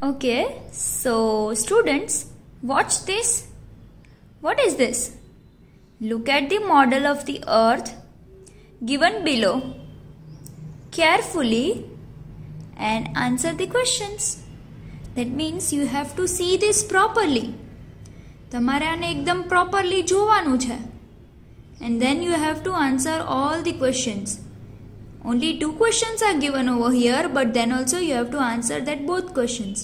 Okay, so students, watch this. What is this? Look at the model of the earth given below carefully and answer the questions. That means you have to see this properly. તમારે આને એકદમ properly જોવાનું છે. And then you have to answer all the questions. Only 2 questions are given over here, but then also you have to answer that both questions.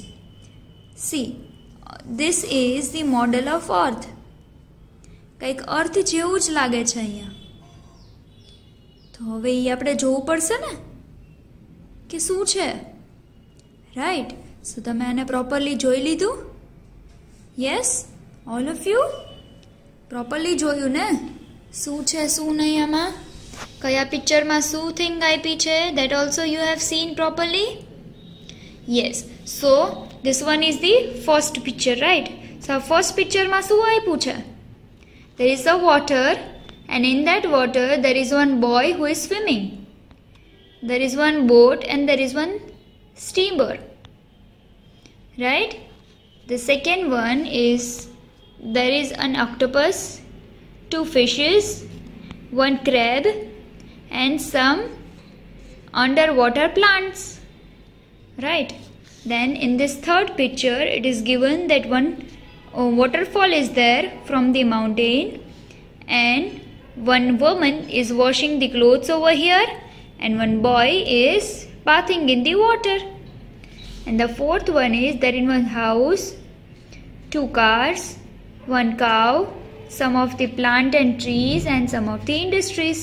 See, this is the model of earth. કંઈક અર્થ જેવું જ લાગે છે અહીંયા. તો હવે એ આપણે જોવું પડશે ને કે શું છે, રાઈટ? સો તમે આને પ્રોપરલી જોઈ લીધું? Yes, all of you properly જોયું ને શું છે શું નહીં આમાં, કયા પિક્ચરમાં શું થિંગ આપી છે, that also you have seen properly? Yes, so this one is the first picture, right? So first picture માં શું આપ્યું છે? There is a water, and in that water there is one boy who is swimming. There is one boat and there is one steamer, right? The second one is there is an octopus, 2 fishes, 1 crab and some underwater plants, right? Then in this third picture it is given that one waterfall is there from the mountain, and one woman is washing the clothes over here, and one boy is bathing in the water. And the fourth one is there in one house, 2 cars, 1 cow, some of the plant and trees and some of the industries,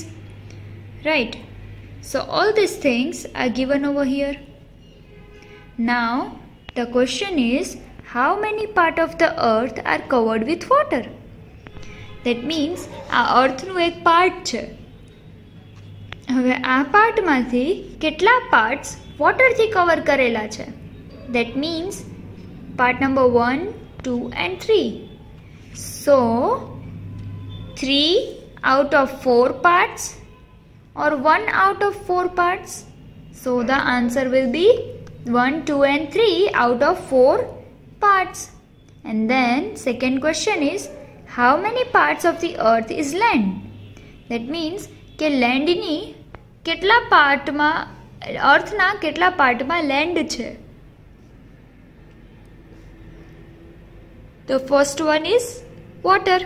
right? So all these things are given over here. Now the question is, how many part of the earth are covered with water? That means આ અર્થનું એક part છે. હવે આ પાર્ટમાંથી કેટલા parts વોટરથી cover કરેલા છે? That means part number 1, 2 and 3. So 3 out of 4 parts or 1 out of 4 parts? So the answer will be 1, 2 and 3 out of 4 parts. And then second question is, how many parts of the earth is land? That means કે લેન્ડની કેટલા પાર્ટમાં, અર્થના કેટલા પાર્ટમાં land છે? The first one is water,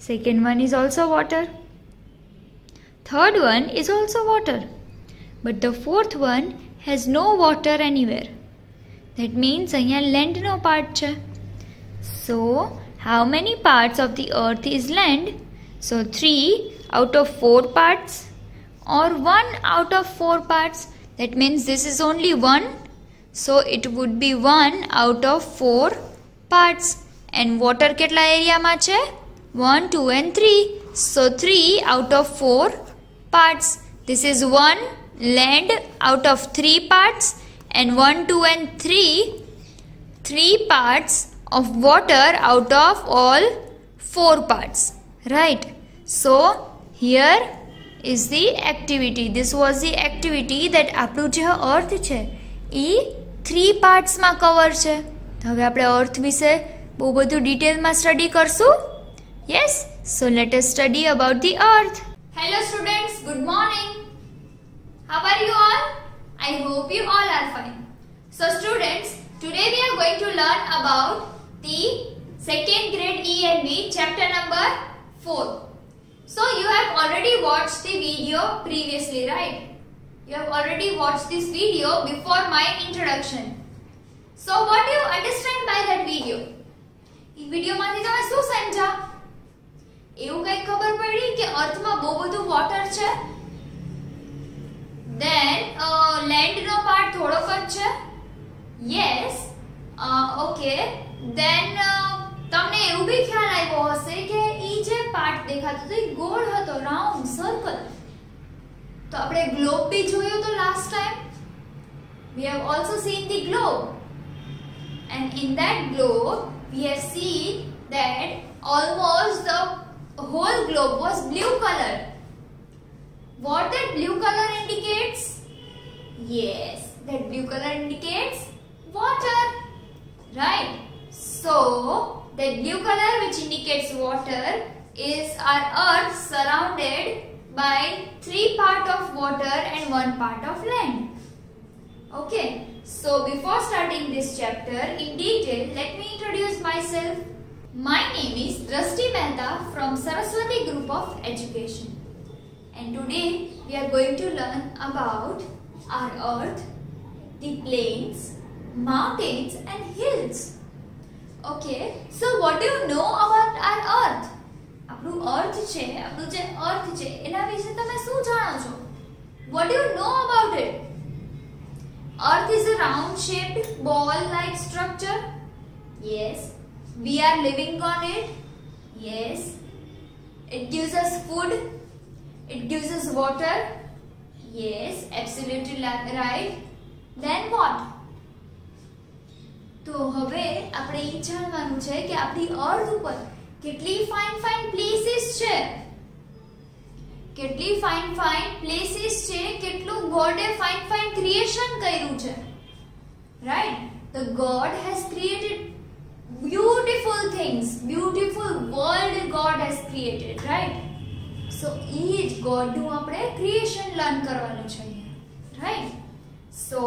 second one is also water, third one is also water, but the fourth one has no water anywhere. That means અહીંયા land no part છે. So how many parts of the earth is land? So 3 out of 4 parts or 1 out of 4 parts. That means this is only 1, so it would be 1 out of 4 parts. And water કેટલા એરિયામાં છે? 1, 2 and 3. So 3 out of 4 parts. This is 1 land out of 3 parts, and 1, 2 and 3 parts of water out of all 4 parts, right? So here is the activity. This was the activity that આપણું જે અર્થ છે એ 3 પાર્ટ્સમાં cover છે. હવે આપણે અર્થ વિશે બહુ બધું ડિટેલમાં સ્ટડી કરશું. Yes, so let us study about the earth. Hello students, good morning. How are you all? I hope you all are fine. So students, today we are going to learn about the second grade ENV chapter number 4. So you have already watched the video previously, right? You have already watched this video before my introduction. So what do you understand by that video? ಈ વિડિયોમાંથી તમે શું સમજ્યા? એવું કઈ ખબર પડી કે અર્થમાં બહુ બધું વોટર છે? Then land નો પાર્ટ થોડોક જ છે? Yes. Okay. Then તમને એવું બી ખ્યાલ આવ્યો હશે કે ઈ જે પાર્ટ દેખાતો તો ઈ ગોળ હતો, રાઉન્ડ સર્કલ. તો આપણે ગ્લોબ બી જોયો તો last time. We have also seen the globe. And in that globe we have seen that almost the whole globe was blue color. What that blue color indicates? Yes, that blue color indicates water. right? So the blue color which indicates water is our earth surrounded by 3 parts of water and 1 part of land. Okay, so before starting this chapter in detail, let me introduce myself. My name is Drashti Mehta from Saraswati Group of Education, and today we are going to learn about our earth, the plains, mountains and hills. Okay, so what do you know about our earth? આપણું earth છે, આપણું જે earth છે એના વિશે તમે શું જાણો છો? What do you know about it? Earth is a round shaped ball like structure. Yes. We are living on it. Yes. It gives us food. It gives us water. Yes, absolutely right. Then what? તો હવે આપણે એ જાણવાનું છે કે આપણી અર્થ ઉપર કેટલી fine places છે, કેટલી ફાઇન પ્લેસીસ છે, કેટલું ગોડે ફાઇન ક્રિએશન કર્યું છે, right? The God has created beautiful things, beautiful world God has created, right? So each God નું આપણે creation learn કરવાનું છે, right? So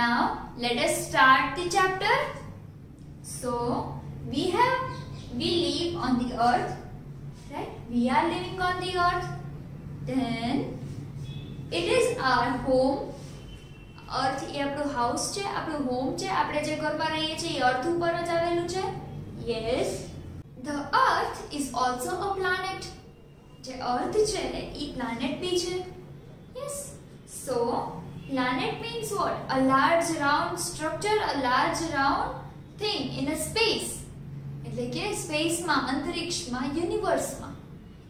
now let us start the chapter. So we live on the earth, right? We are living on the earth. Then it is our home. Earth એ આપણું house છે, આપણું home છે. આપણે જે ઘરમાં રહીએ છીએ એ earth ઉપર જ આવેલું છે. Yes. The earth is also a planet. જે earth છે એ planet બી છે. Yes. So planet means what? A large round structure, a large round thing in a space. એટલે કે સ્પેસમાં, અંતરિક્ષમાં, યુનિવર્સમાં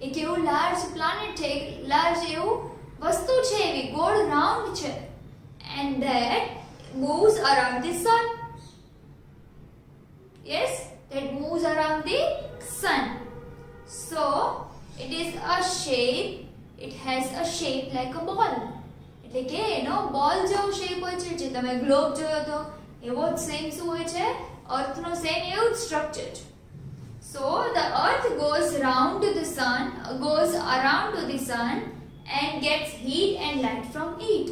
એક એવું લાર્જ પ્લાનેટ છે, એક લાર્જ એવું વસ્તુ છે, એવી ગોળ રાઉન્ડ છે, and that moves around the sun. Yes, that moves around the sun. So it is a shape, it has a shape like a ball. એટલે કે એનો બોલ જેવો શેપ હોય છે, જે તમે ગ્લોબ જોયો તો એવો જ સેમ શું હોય છે, અર્થનો સેમ એવું જ સ્ટ્રક્ચર છે. So the earth goes around to the sun and gets heat and light from it.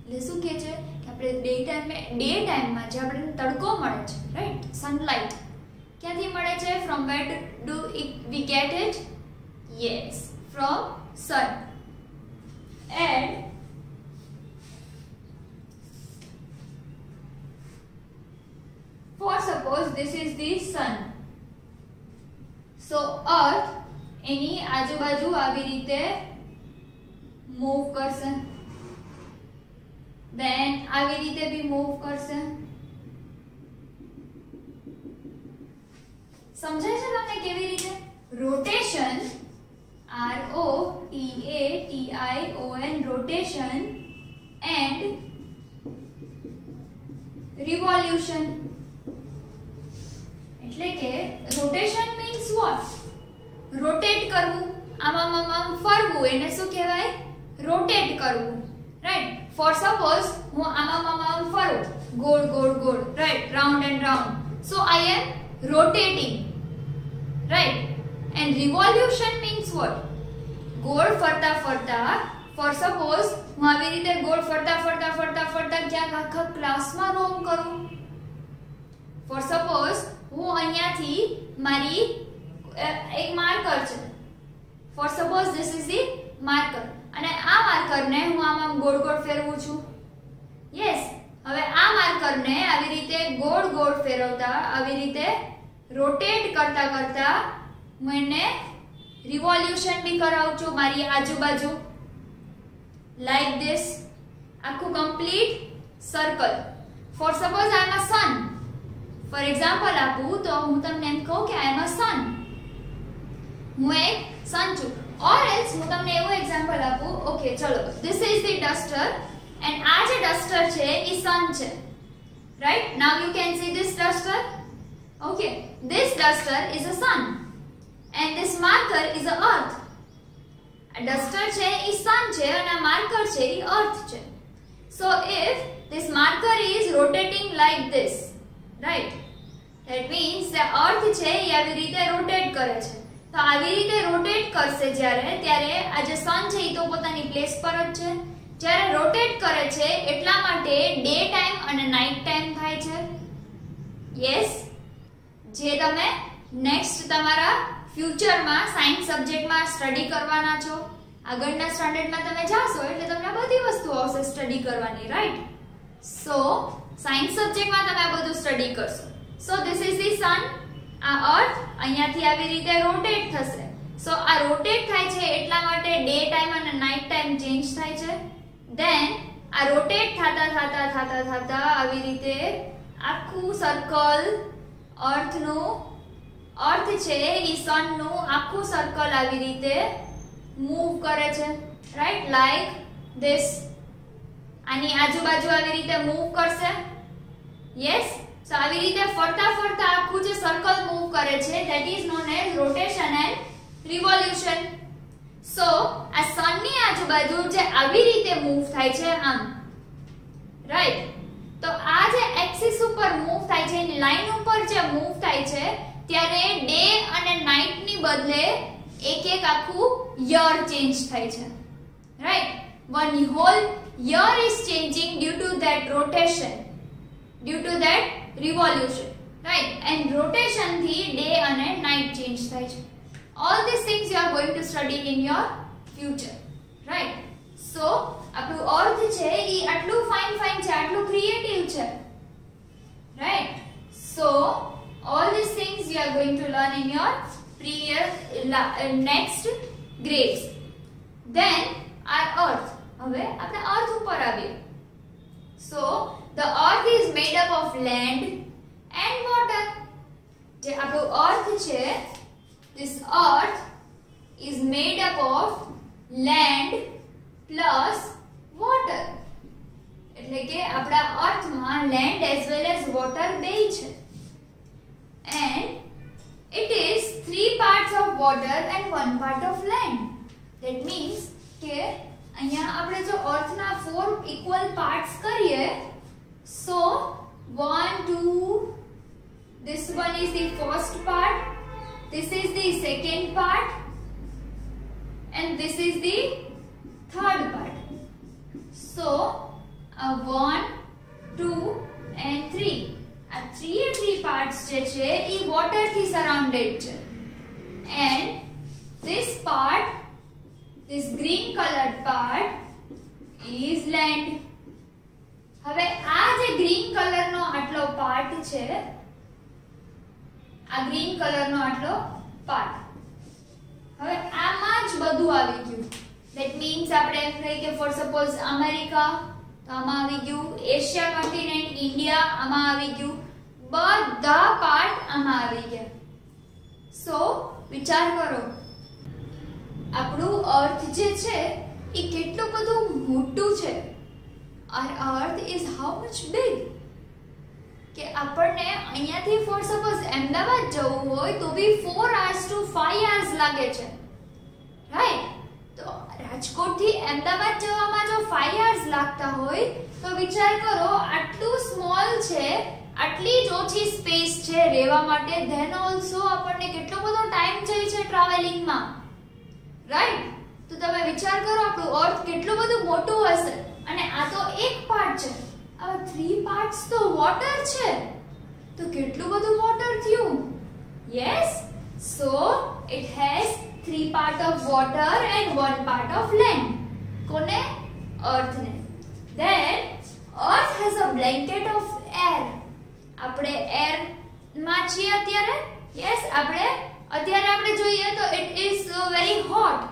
એટલે શું કહે છે કે આપણે ડે ટાઈમમાં જે આપણે તડકો મળે છે, રાઈટ, સનલાઇટ ક્યાંથી મળે છે? From where do we get it? Yes, from sun. And for suppose this is the sun. So earth એની આજુબાજુ આવી રીતે મૂવ કરશે, then આવી રીતે બી મૂવ કરશે. સમજાય છે તમને કેવી રીતે? Rotation, ROTATION, rotation and revolution. એટલે કે રોટેશન મીન્સ વોટ? રોટેટ કરવું, આમ ફરવું, એને શું કહેવાય? રોટેટ કરવું, રાઈટ? ફોર સપોઝ હું આમ ફરું, ગોળ ગોળ ગોળ, right, round and round. So I am rotating, right? And revolution means what? ગોળ ફરતા ફરતા, ફોર સપોઝ હું આવી રીતે ગોળ ફરતા ક્યાંક આખા ક્લાસમાં રોમ કરું. ફોર સપોઝ હું અહીંયાથી મારી એક માર્કર છે, for suppose this is the marker, અને આ માર્કરને હું આમ ગોળ ગોળ ફેરવું છું. યસ, હવે આ માર્કરને આવી રીતે ગોળ ગોળ ફેરવતા, આવી રીતે રોટેટ કરતા હું એને રિવોલ્યુશન બી કરાવું છું મારી આજુબાજુ, લાઈક ધીસ, આખું complete circle. For suppose I am a sun, for example આપું તો હું તમને એમ કહું કે આઈ એમ અ સન, હું એક સન છું. ઓર એલ્સ હું તમને એવું એક્ઝામ્પલ આપું, ઓકે ચલો, this is the duster and આ જે ડસ્ટર છે એ સન છે, right? Now you can see this duster. Okay, this duster is a sun and this marker is a earth. આ ડસ્ટર છે એ સન છે અને આ માર્કર છે એ અર્થ છે. સો if this marker is rotating like this, right? That means the earth છે એ આવી રીતે રોટેટ કરે છે. તો આવી રીતે રોટેટ કરશે ત્યારે આ જે સન છે એ તો પોતાની પ્લેસ પર જ છે. જ્યારે રોટેટ કરે છે એટલા માટે ડે ટાઈમ અને નાઇટ ટાઈમ થાય છે. યસ, જે તમે નેક્સ્ટ તમારા ફ્યુચરમાં સાયન્સ સબ્જેક્ટમાં સ્ટડી કરવાના છો. આગળના સ્ટાન્ડર્ડમાં તમે જાશો એટલે તમને બધી વસ્તુઓ આવશે સ્ટડી કરવાની, રાઈટ? સો સાયન્સ સબ્જેક્ટમાં તમે આ બધું સ્ટડી કરશો. સો ધીસ ઇઝ ધી સન. આ અર્થ અહીંયાથી આવી રીતે રોટેટ થશે. સો આ રોટેટ થાય છે એટલા માટે ડે ટાઈમ અને નાઇટ ટાઈમ ચેન્જ થાય છે. ધેન આ રોટેટ થતા આવી રીતે આખું સર્કલ અર્થ છે ઈ સન નું આખું સર્કલ આવી રીતે મૂવ કરે છે, રાઈટ? Like this. આની આજુબાજુ આવી રીતે મૂવ કરશે. યસ, સો આવી રીતે ફરતા આખું જે સર્કલ મૂવ કરે છે that is known as rotation and revolution. So આ સન ની આજુબાજુ જે આવી રીતે મૂવ થાય છે આમ, રાઈટ? તો આ જે એક્સિસ ઉપર મૂવ થાય છે, એની લાઈન ઉપર જે મૂવ થાય છે ત્યારે ડે અને નાઇટ ની બદલે એક આખું યર ચેન્જ થાય છે, right? One whole year is changing due to that rotation, due to that revolution, right? And rotation થી day અને night change થાય છે. All these things you are going to study in your future, right? So આપણું અર્થ છે ઈ આટલું fine છે, આટલું creative છે, right? So all these things you are going to learn in your next grades. Then our earth. હવે આપણે અર્થ ઉપર આવીએ. So the earth is made up of land and water. જે આપણું અર્થ છે, this earth is made up of land plus water. એટલે કે આપણા અર્થમાં land as well as water બેય છે. And it is 3 parts of water and 1 part of land. That means કે અહીંયા આપણે જો અર્થના 4 ઇક્વલ પાર્ટ્સ કરીએ, so 1 2 this one is the first part, this is the second part and this is the third part. So 1 2 and 3 આ 3 parts જે છે ઈ water થી surrounded છે. And this part, this green colored part is land. હવે આ જે green colour નો આટલો part છે, આ ગ્રીન કલર નો આટલો પાર્ટ, હવે આમાં જ બધું આવી ગયું. ધેટ મીન્સ આપણે એમ કહીએ કે ફોર સપોઝ અમેરિકા, તો આમાં આવી ગયું. એશિયા કોન્ટિનેન્ટ, ઇન્ડિયા, આમાં આવી ગયું. બધા પાર્ટ આમાં આવી ગયા. સો વિચાર કરો, આપણું અર્થ જે છે એ કેટલું બધું મોટું છે. Our earth is how much big કે આપણને અહીંયાથી ફોર સપોઝ અમદાવાદ જવું હોય તો બી 4 hours to 5 hours લાગે છે, રાઈટ? તો રાજકોટ થી અમદાવાદ જવામાં જો 5 hours લાગતા હોય તો વિચાર કરો, આટલું સ્મોલ છે, આટલી જ ઓછી સ્પેસ છે રહેવા માટે, ધેન ઓલસો આપણને કેટલો બધો ટાઈમ જાય છે ટ્રાવેલિંગમાં, રાઈટ? તો તમે વિચાર કરો આપણું અર્થ કેટલું બધું મોટું હશે. અને આ તો એક પાર્ટ છે, આ 3 પાર્ટ્સ તો વોટર છે, તો કેટલું બધું વોટર થયું. Yes, so it has 3 part of water and 1 part of land. કોને? અર્થને. Then earth has a blanket of air. આપણે એર માં છીએ અત્યારે. યસ, અત્યારે આપણે જોઈએ તો ઇટ ઇઝ વેરી હોટ.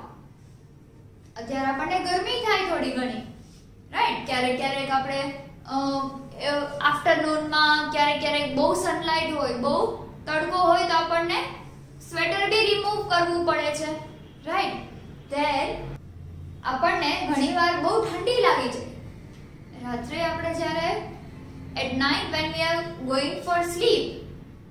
અત્યારે આપણને ગરમી થાય થોડી ઘણી, રાઈટ? ક્યારેક આપણે આફ્ટરનૂનમાં ક્યારેક બહુ સનલાઇટ હોય, બહુ તડકો હોય તો આપણને સ્વેટર બી રિમૂવ કરવું પડે છે, રાઈટ? ધેન આપણને ઘણીવાર બહુ ઠંડી લાગી જાય. રાત્રે આપણે જ્યારે at night when we are going for sleep,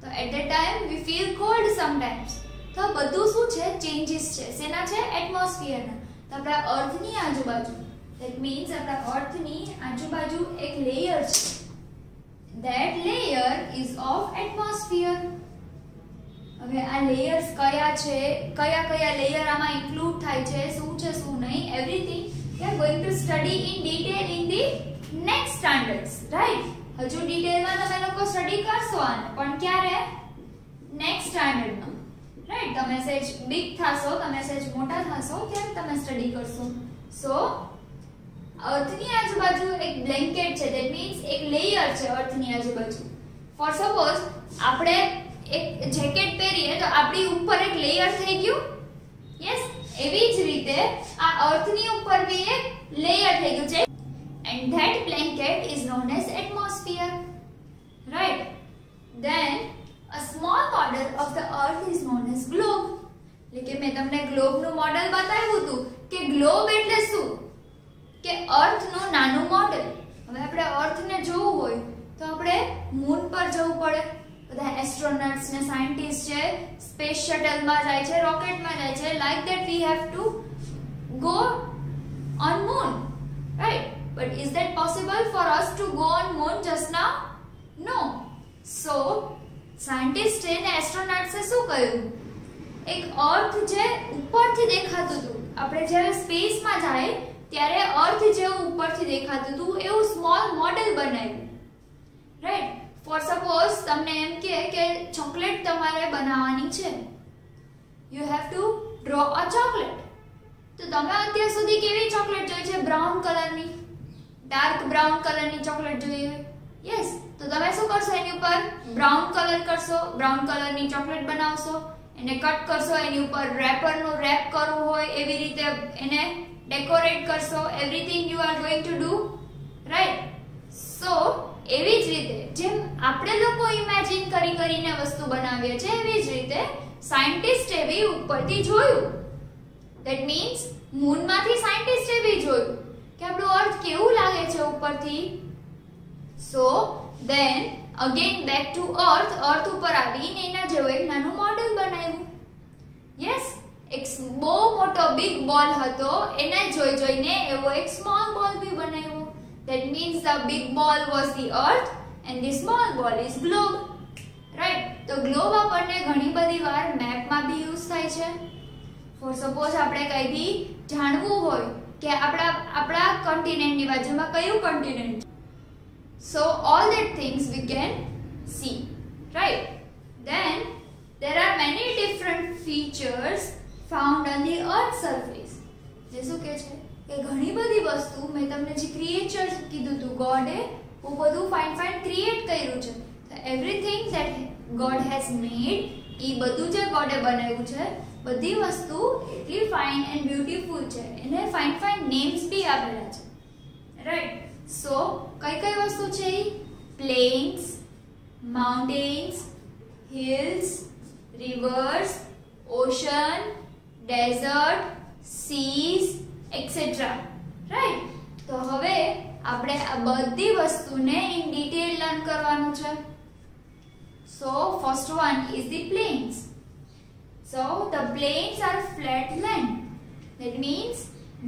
so at that time we feel cold sometimes. તો બધું શું છે? ચેન્જીસ છે. શેના છે? એટમોસ્ફિયરના. તો આપણા અર્થની આજુબાજુ, that means આપણા અર્થની આજુબાજુ એક લેયર છે, That layer is of atmosphere. હવે આ લેયર્સ કયા છે, કયા કયા લેયર આમાં ઇન્ક્લુડ થાય છે, શું છે શું નહીં, everything we are going to study in detail in the next standards, right? હજુ ડિટેલમાં તમે લોકો સ્ટડી કરશો આને, પણ ક્યારે? નેક્સ્ટ સ્ટાન્ડર્ડમાં, રાઈટ? તમે સેજ બિગ થાશો, તમે સેજ મોટા થાશો ત્યારે તમે સ્ટડી કરશો. સો અર્થની આજુબાજુ એક બ્લેન્કેટ છે, ધેટ મીન્સ એક લેયર છે અર્થની આજુબાજુ. ફોર સપોઝ આપણે એક જેકેટ પહેરીએ તો આપણી ઉપર એક લેયર થઈ ગયું. યસ, એવી જ રીતે આ અર્થની ઉપર બી એક લેયર થઈ ગયું છે. And that blanket is known as atmosphere, right? Then a small model of the earth is known as globe. એટલે મેં તમને ગ્લોબ નું મોડેલ બતાવ્યું હતું કે ગ્લોબ એટલે શું, કે અર્થ નું નાનું મોડેલ. હવે આપણે અર્થ ને જોવું હોય તો આપણે મૂન પર જવું પડે. બધા એસ્ટ્રોનોટ્સ ને સાયન્ટિસ્ટ છે સ્પેસ શટલ માં જાય છે, રોકેટ માં જાય છે. Like that we have to go on moon, right? But is that possible for us to go on moon just now? No. So scientists and astronauts એ શું કર્યું, એક અર્થ જે ઉપરથી દેખાતું હતું, આપણે જ્યારે સ્પેસમાં જાય ત્યારે અર્થ જેવું ઉપરથી દેખાતું હતું એવું સ્મોલ મોડેલ બનાવ્યું, રાઈટ? ફોર સપોઝ તમને એમ કે ચોકલેટ તમારે બનાવવાની છે, you have to draw a chocolate. તો તમે અત્યાર સુધી કેવી ચોકલેટ જોઈ છે? બ્રાઉન કલરની, डार्क ब्राउन कलर ની ચોકલેટ જોઈએ. યસ, તો તમે શું કરશો? એની ઉપર બ્રાઉન કલર કરશો, બ્રાઉન કલર ની ચોકલેટ બનાવશો, એને કટ કરશો, એની ઉપર રેપર નું રેપ કરવું હોય એવી રીતે એને ડેકોરેટ કરશો. Everything you are going to do, right? So એવી જ રીતે જેમ આપણે લોકો ઇમેજિન કરીને વસ્તુ બનાવીએ છીએ, એવી જ રીતે સાયન્ટિસ્ટે બી ઉપરથી જોયું. ધેટ મીન્સ મૂન માંથી સાયન્ટિસ્ટે બી જોયું કે આપણો અર્થ કેવું લાગે છે ઉપરથી. So then again back to earth, earth ઉપર આવીને એના જેવો એક નાનું મોડેલ બનાવ્યું. યસ, એક બહુ મોટો બિગ બોલ હતો, એને જોઈને એવો એક સ્મોલ બોલ બી બનાવ્યો. ધેટ મીન્સ ધ બિગ બોલ was the earth and the small ball is globe, right? તો ગ્લોબ આપણને ઘણી બધી વાર મેપમાં બી યુઝ થાય છે. ફોર સપોઝ આપણે કઈ બી જાણવું હોય કે આપણા કોન્ટિનેન્ટની બાજુમાં કયું continent, so all that things we can see, right? Then there are many different features found on the earth surface. જે શું કહે છે કે ઘણી બધી વસ્તુ, મેં તમને જે ક્રિએચર કીધું હતું, ગોડે બહુ બધું ફાઇન ક્રિએટ કર્યું છે. તો everything that God has made, એ બધું જે ગોડે બનાવ્યું છે, બધી વસ્તુ એટલી ફાઇન એન્ડ બ્યુટીફુલ છે, એને ફાઇન નેમ્સ બી આપેલા છે, રાઈટ? સો કઈ કઈ વસ્તુ છે? Plains, mountains, hills, rivers, ocean, desert, seas etcetera, right? તો હવે આપણે આ બધી વસ્તુને ઇન ડિટેલ લર્ન કરવાનું છે. So first one is the planes. So the plains are flat land. That means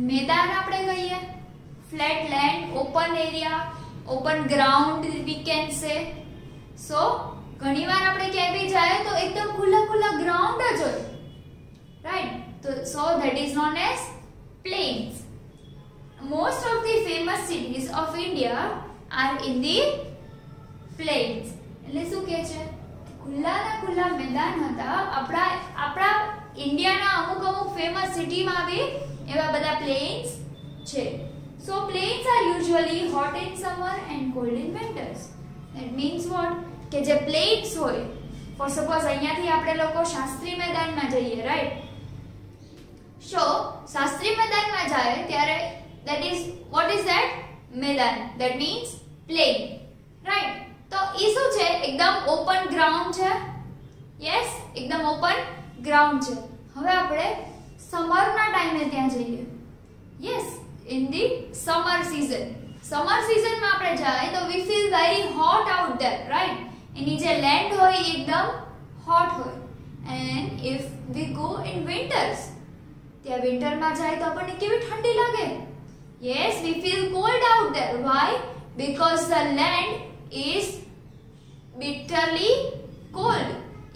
मैदान આપણે કહીએ, flat land, open area, open ground we can say. So ઘણીવાર આપણે ક્યાંય બી જાય તો એકદમ ખુલ્લા ગ્રાઉન્ડ જ હોય, right? So that is known as plains. Most of the famous cities of India are in the plains. એટલે શું કહે છે? ખુલ્લા મેદાન હતા આપણા ઇન્ડિયાના અમુક ફેમસ સિટીમાં બી એવા બધા પ્લેન્સ છે. So plains are usually hot in summer and cold in winters. That means what, કે જે પ્લેન્સ હોય, ફોર સપોઝ અહીંયાથી આપણે લોકો શાસ્ત્રી મેદાનમાં જઈએ, રાઈટ? સો શાસ્ત્રી મેદાનમાં જાય ત્યારે that is what is that? મેદાન, that means plain, right? તો ઈ શું છે? એકદમ ઓપન ગ્રાઉન્ડ છે. યસ, એકદમ ઓપન ગ્રાઉન્ડ છે. હવે આપણે સમરના ટાઈમે ત્યાં જઈએ. Yes, in the summer season. Summer સીઝનમાં આપણે જાય તો we feel very hot out there, right? એની જે લેન્ડ હોય એકદમ હોટ હોય. And if we go in winters, ત્યાં વિન્ટરમાં જાય તો આપણને કેવી ઠંડી લાગે? Yes, we feel cold out there. Why? Because the land is bitterly cold.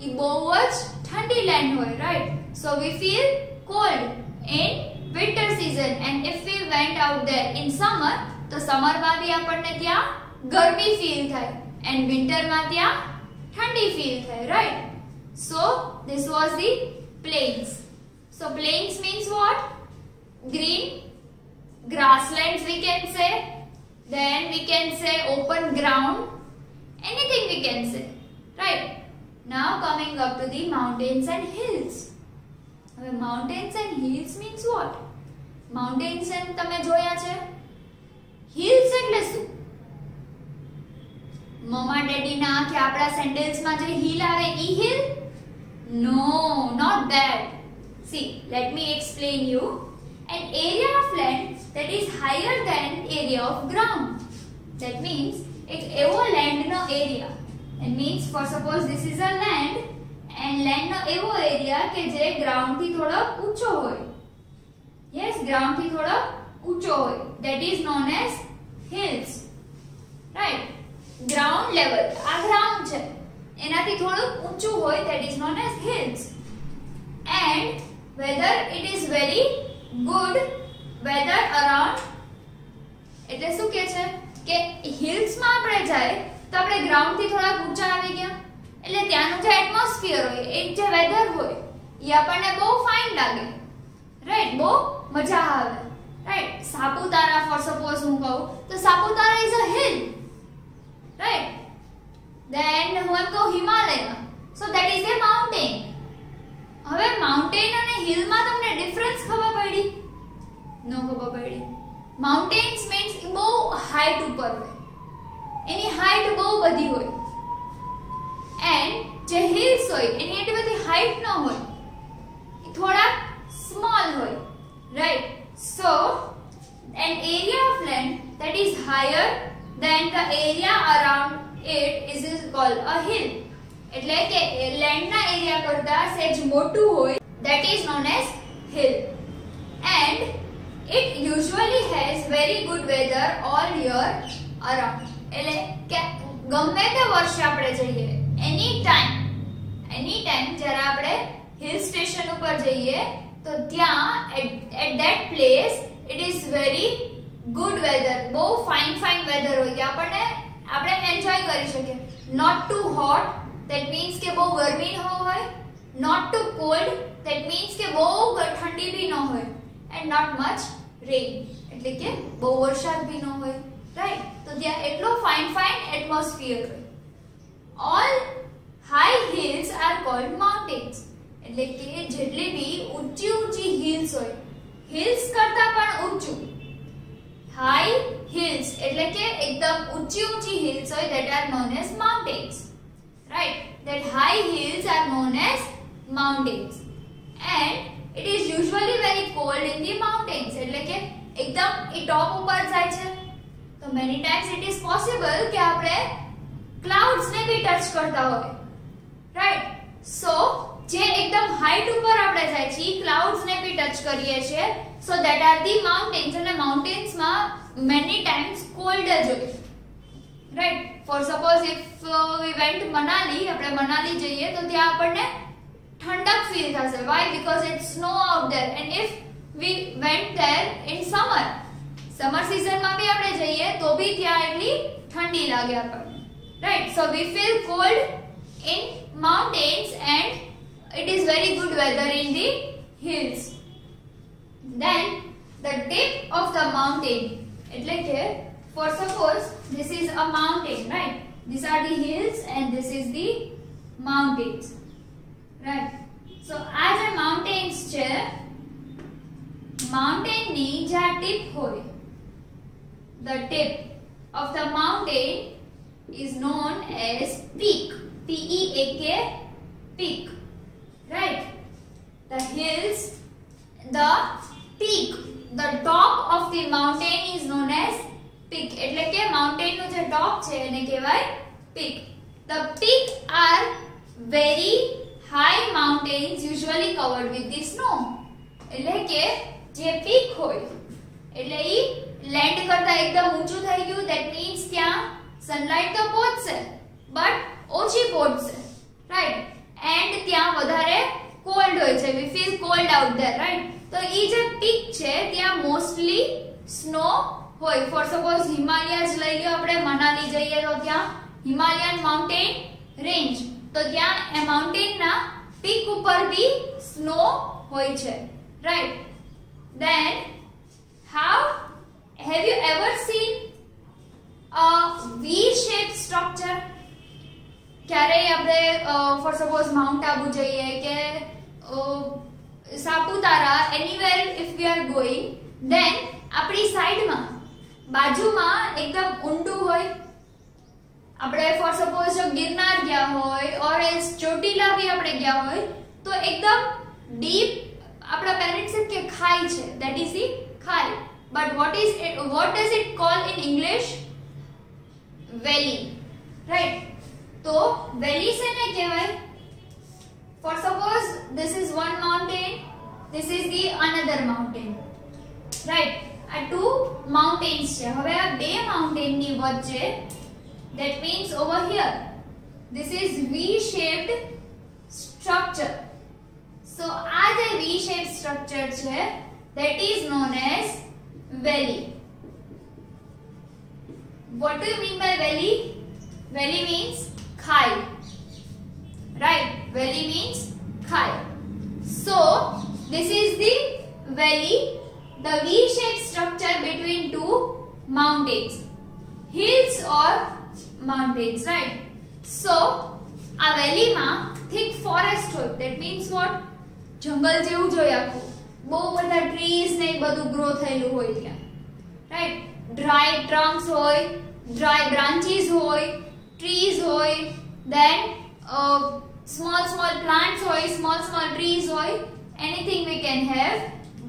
એ બહુ જ ઠંડી લેન્ડ હોય, right? So we feel cold in winter season, and if we went out there in summer, તો સમર માં બી આપણને ત્યાં ગરમી feel થાય, and winter માં ત્યાં ઠંડી ફીલ થાય, right? So this was the plains. So plains means what? Green grasslands we can say, then we can say open ground, anything we can say, right? Now coming up to the mountains and hills. Mountains and hills means what? Mountains and તમે જોયા છે, hills એટલે શું? મમ્મા daddy ના કે આપડા sandals માં જે hill આવે ઈ hill? No, not that. See, let me explain you. An area of land that is higher than area of ground. That means એક એવો land no area. It means for suppose this is a land, and land નો એવો area કે જે ground થી થોડો ઊંચો હોય. Yes, ground થી થોડો ઊંચો હોય. That is known as hills. Right? Ground level. આ ground છે. એનાથી થોડું ઊંચું હોય, that is known as hills. And whether it is very good weather around, એટલે શું કહે છે કે hills માં આપણે જાય તો આપણે ગ્રાઉન્ડ થી થોડા ઊંચા આવી ગયા, એટલે ત્યાંનું જે એટમોસ્ફિયર હોય, એ જે વેધર હોય, એ આપણને બહુ ફાઇન લાગે, રાઈટ? બહુ મજા આવે, રાઈટ? સાપુતારા ફોર સપોઝ હું કહું તો Saputara is a hill, right? Then હું એમ કહું Himalaya, so that is a mountain. હવે માઉન્ટેન અને હિલ માં તમને ડિફરન્સ ખબર પડી? નો ખબર પડી. માઉન્ટેન્સ મીન્સ બહુ હાઈટ ઉપર હોય, એની હાઈટ બહુ બધી હોય, એન્ડ જે હિલ્સ હોય એની એટલી બધી હાઈટ ન હોય, એ થોડા સ્મોલ હોય, right? So an area of land that is higher than the area around it is called a hill. એટલે કે લેન્ડ ના એરિયા કરતા સેજ મોટું હોય, that is known as hill. And it usually has very good weather all year around. એટલે કે ગમે તે વર્ષે આપણે જઈએ, એની ટાઈમ જ્યારે આપણે હિલ સ્ટેશન ઉપર જઈએ તો ત્યાં at that place it is very good weather. બહુ ફાઇન વેધર હોય, આપણે એન્જોય કરી શકીએ. Not too hot, that means કે બહુ ગરમી ન હોય, not too cold, that means કે બહુ ઠંડી બી ન હોય, and not much rain, એટલે કે બહુ વરસાદ બી ન હોય, રાઈટ? તો ત્યાં એટલો ફાઇન એટમોસ્ફિયર હોય. All high hills are called mountains. એટલે કે જેટલી બી ઊંચી હિલ્સ હોય, હિલ્સ કરતા પણ ઊંચું, high hills એટલે કે એકદમ ઊંચી hills હોય, that are known as mountains, right? That high hills are known as mountains, and it is usually very cold in the mountains. એટલે કે એકદમ એ ટોપ ઉપર જાય છે તો many times it is possible કે આપણે clouds ને બી ટચ કરતા હોય, right? So જે એકદમ હાઈટ ઉપર આપણે જાય છે, clouds ને બી ટચ કરીએ છીએ, so that are the mountains. અને mountains માં many times cold જ હોય, right? For suppose if we went Manali, આપણે મનાલી જઈએ તો ત્યાં આપણને ઠંડક ફીલ થશે. Why? Because it's snow out there. And if we went there in summer season માં બી આપણે જઈએ તો બી ત્યાં એટલી ઠંડી લાગે આપણને, right? So we feel cold in mountains, and it is very good weather in the hills. Then the tip of the mountain, એટલે કે for suppose this is a mountain, right? These are the hills and this is the mountains, right? So આ જે mountains છે, mountain ની જે tip હોય, the tip of the mountain is known as peak, P-E-A-K, peak, right? The hills, the peak, the top of the mountain is known as peak. એટલે કે mountain નું જે top છે એને કહેવાય peak. The peak are very high mountains usually covered with the snow. એટલે કે જે peak હોય એટલે ઈ લેન્ડ કરતા એકદમ ઊંચું થઈ ગયું, that means ત્યાં સનલાઇટ તો પહોંચશે, but ઓછી પહોંચશે, રાઈટ, એન્ડ ત્યાં વધારે કોલ્ડ હોય છે, વી feel cold out there, right. તો ઈ જે પીક છે ત્યાં મોસ્ટલી સ્નો હોય. ફોર સપોઝ હિમાલયાસ લઈ લ્યો, આપણે મનાલી જઈએ તો ત્યાં હિમાલયન માઉન્ટેન રેન્જ, તો ત્યાં એ માઉન્ટેન ના પીક ઉપર બી સ્નો હોય છે, right. Then how have you ever seen a V-shaped structure? ક્યારેય આપણે ફોર સપોઝ માઉન્ટ આબુ જઈએ કે Saputara, anywhere if we are going, then આપણી સાઈડમાં બાજુમાં એકદમ ઊંડું હોય. આપણે ફોર સપોઝ જો ગિરનાર ગયા હોય ઓર એલ્સ ચોટીલા બી આપણે ગયા હોય તો એકદમ ડીપ, આપણા પેરેન્ટ્સ કે ખાઈ છે, ધેટ ઇઝ ધી ખાઈ. But what does it call in English? Valley, right? તો વેલી શેને કહેવાય? For suppose this is one mountain, this is the another mountain, right? આ two mountains છે. હવે આ બે mountain ની વચ્ચે, that means over here this is V-shaped structure. So આ જે V-shaped structure છે that is known as valley. What do you mean by valley? Valley means khai, right? Valley means khai. So this is the valley, the V-shaped structure between two mountains, hills or mountains, right? So આ valley માં thick forest હોય, that means what? જંગલ જેવું જ હોય આખું, બહુ બધા ટ્રીઝ ને બધું ગ્રો થયેલું હોય ત્યાં, રાઈટ. ડ્રાય ટ્રંક્સ હોય, ડ્રાય બ્રાન્ચીસ હોય, ટ્રીઝ હોય, then small plants હોય, small trees હોય, anything we can have,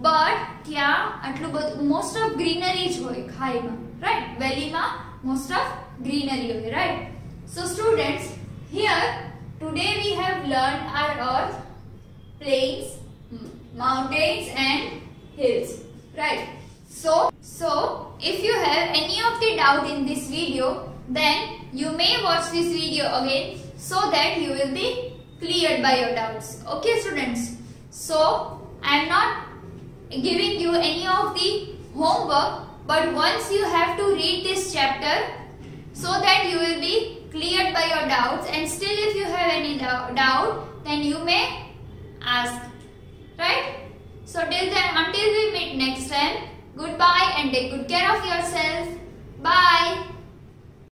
but ત્યાં આટલું બધું most of greenery જ હોય ખાઈમાં, right? વેલીમાં most of greenery હોય, right? So students, here today we have learned our earth, plains, mountains and hills, right? So if you have any of the doubt in this video, then you may watch this video again so that you will be cleared by your doubts. Okay students, so I am not giving you any of the homework, but once you have to read this chapter so that you will be cleared by your doubts, and still if you have any doubt then you may ask, right? So till then, until we meet next time, goodbye and take good care of yourself.